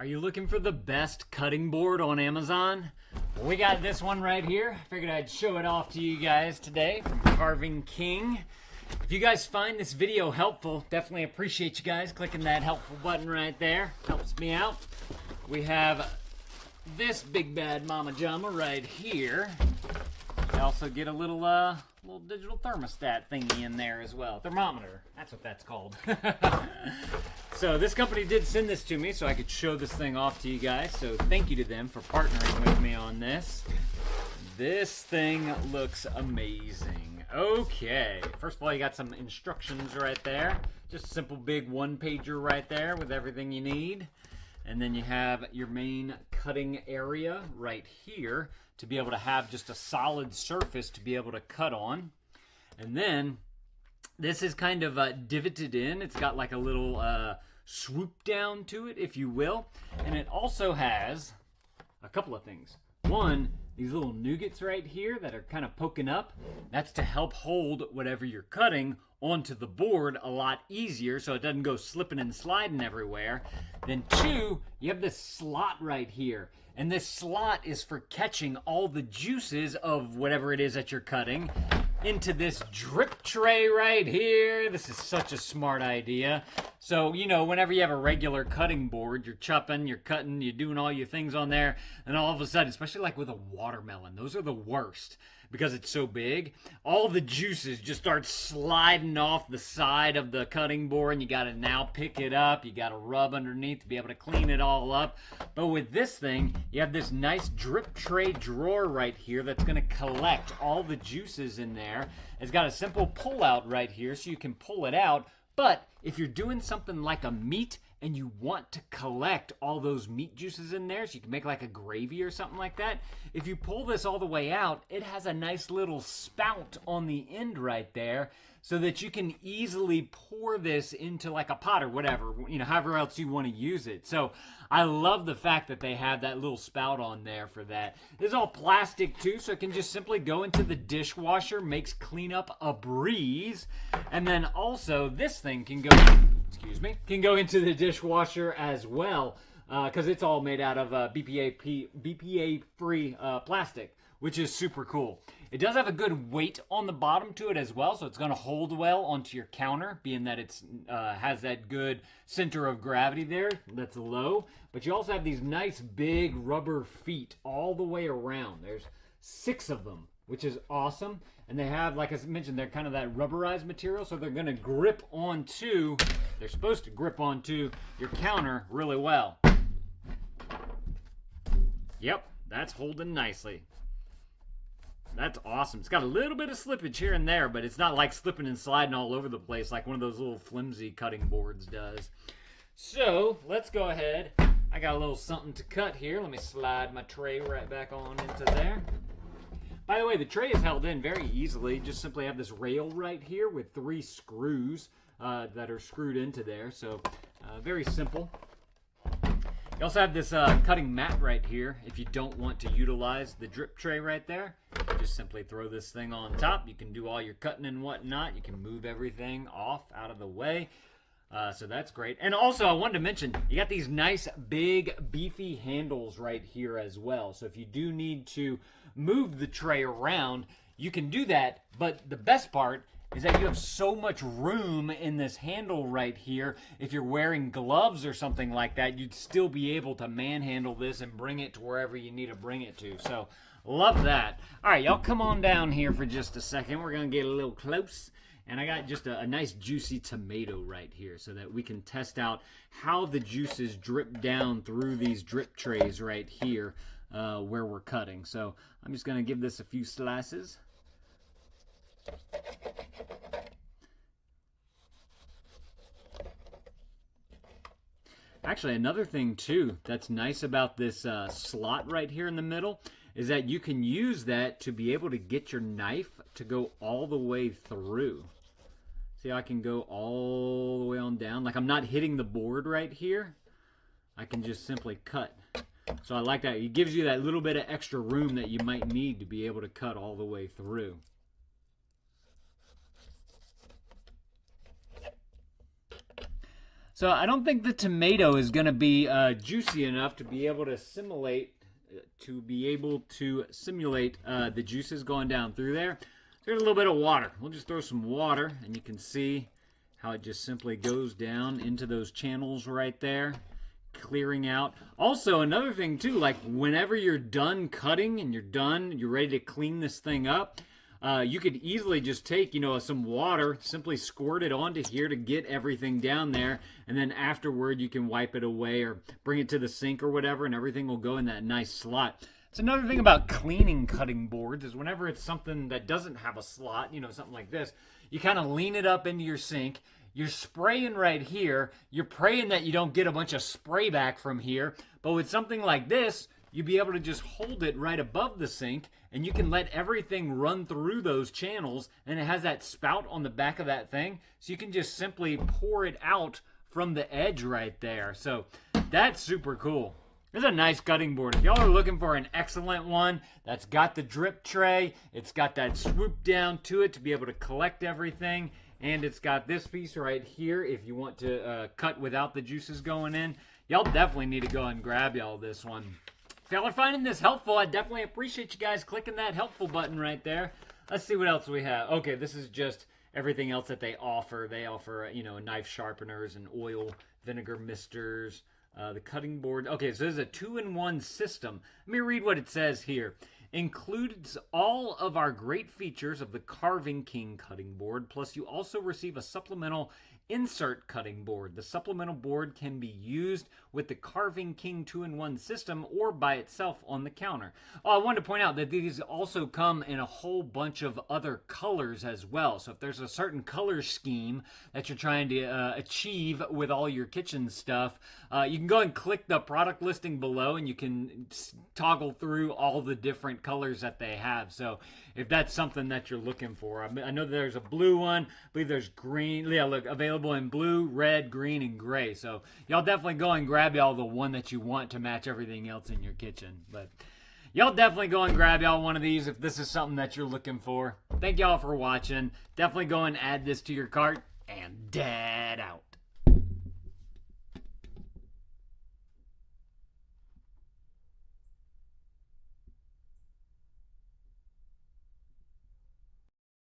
Are you looking for the best cutting board on Amazon? Well, we got this one right here. Figured I'd show it off to you guys today from Carving King. If you guys find this video helpful, definitely appreciate you guys clicking that helpful button right there. Helps me out. We have this big bad mama jama right here. We also get a little digital thermostat thingy in there as well. Thermometer, that's what that's called. So this company did send this to me so I could show this thing off to you guys. So thank you to them for partnering with me on this. This thing looks amazing. Okay, first of all, you got some instructions right there. Just a simple big one-pager right there with everything you need. And then you have your main cutting area right here to be able to have just a solid surface to be able to cut on. And then this is kind of divoted in. It's got like a little swoop down to it, if you will. And it also has a couple of things. One, these little nougats right here that are kind of poking up. That's to help hold whatever you're cutting onto the board a lot easier so it doesn't go slipping and sliding everywhere. Then two, you have this slot right here. And this slot is for catching all the juices of whatever it is that you're cutting into this drip tray right here. This is such a smart idea. So, you know, whenever you have a regular cutting board, you're chopping, you're cutting, you're doing all your things on there, and all of a sudden, especially like with a watermelon, those are the worst because it's so big. All the juices just start sliding off the side of the cutting board, and you got to now pick it up. You got to rub underneath to be able to clean it all up. But with this thing, you have this nice drip tray drawer right here that's going to collect all the juices in there. It's got a simple pull out right here so you can pull it out. But if you're doing something like a meat and you want to collect all those meat juices in there so you can make like a gravy or something like that, if you pull this all the way out, it has a nice little spout on the end right there so that you can easily pour this into like a pot or whatever, you know, however else you want to use it. So I love the fact that they have that little spout on there for that. This is all plastic too, so it can just simply go into the dishwasher, makes cleanup a breeze. And then also this thing can go, can go into the dishwasher as well because it's all made out of BPA-free plastic, which is super cool. It does have a good weight on the bottom to it as well, so it's going to hold well onto your counter, being that it's has that good center of gravity there that's low. But you also have these nice big rubber feet all the way around. There's 6 of them, which is awesome. And they have, like I mentioned, they're kind of that rubberized material, so they're going to grip onto, they're supposed to grip onto your counter really well. Yep, that's holding nicely. That's awesome. It's got a little bit of slippage here and there, but it's not like slipping and sliding all over the place like one of those little flimsy cutting boards does. So let's go ahead. I got a little something to cut here. Let me slide my tray right back on into there. By the way, the tray is held in very easily. Just simply have this rail right here with 3 screws that are screwed into there. So very simple. You also have this cutting mat right here. If you don't want to utilize the drip tray right there, just simply throw this thing on top. You can do all your cutting and whatnot. You can move everything off out of the way. So that's great. And also, I wanted to mention, you got these nice big beefy handles right here as well. So if you do need to move the tray around, you can do that. But the best part is that you have so much room in this handle right here. If you're wearing gloves or something like that, you'd still be able to manhandle this and bring it to wherever you need to bring it to. So love that. All right, y'all come on down here for just a second. We're going to get a little close. And I got just a nice juicy tomato right here so that we can test out how the juices drip down through these drip trays right here where we're cutting. So I'm just going to give this a few slices. Actually, another thing too that's nice about this slot right here in the middle is that you can use that to be able to get your knife to go all the way through. See, I can go all the way on down. Like I'm not hitting the board right here. I can just simply cut. So I like that. It gives you that little bit of extra room that you might need to be able to cut all the way through. So I don't think the tomato is going to be juicy enough to be able to simulate the juices going down through there. So there's a little bit of water. We'll just throw some water, and you can see how it just simply goes down into those channels right there, clearing out. Also, another thing too, like whenever you're done cutting and you're ready to clean this thing up, you could easily just take, some water, simply squirt it onto here to get everything down there, and then afterward you can wipe it away or bring it to the sink or whatever, and everything will go in that nice slot. It's another thing about cleaning cutting boards is whenever it's something that doesn't have a slot, something like this, you kind of lean it up into your sink. You're spraying right here. You're praying that you don't get a bunch of spray back from here. But with something like this, you'd be able to just hold it right above the sink, and you can let everything run through those channels, and it has that spout on the back of that thing, so you can just simply pour it out from the edge right there. So that's super cool. This is a nice cutting board. If y'all are looking for an excellent one that's got the drip tray, it's got that swoop down to it to be able to collect everything, and it's got this piece right here if you want to cut without the juices going in, y'all definitely need to go and grab y'all this one. If y'all are finding this helpful, I definitely appreciate you guys clicking that helpful button right there. Let's see what else we have. Okay, this is just everything else that they offer. They offer, knife sharpeners and oil, vinegar misters, the cutting board. Okay, so this is a 2-in-1 system. Let me read what it says here. Includes all of our great features of the Carving King cutting board, plus you also receive a supplemental insert cutting board. The supplemental board can be used with the Carving King 2-in-1 system or by itself on the counter. Oh, I wanted to point out that these also come in a whole bunch of other colors as well. So if there's a certain color scheme that you're trying to achieve with all your kitchen stuff, you can go and click the product listing below, and you can toggle through all the different colors that they have. So if that's something that you're looking for, I know there's a blue one. I believe there's green. Yeah, look, available in blue, red, green, and gray. So y'all definitely go and grab y'all the one that you want to match everything else in your kitchen. But y'all definitely go and grab y'all one of these if this is something that you're looking for. Thank y'all for watching. Definitely go and add this to your cart, and dad out.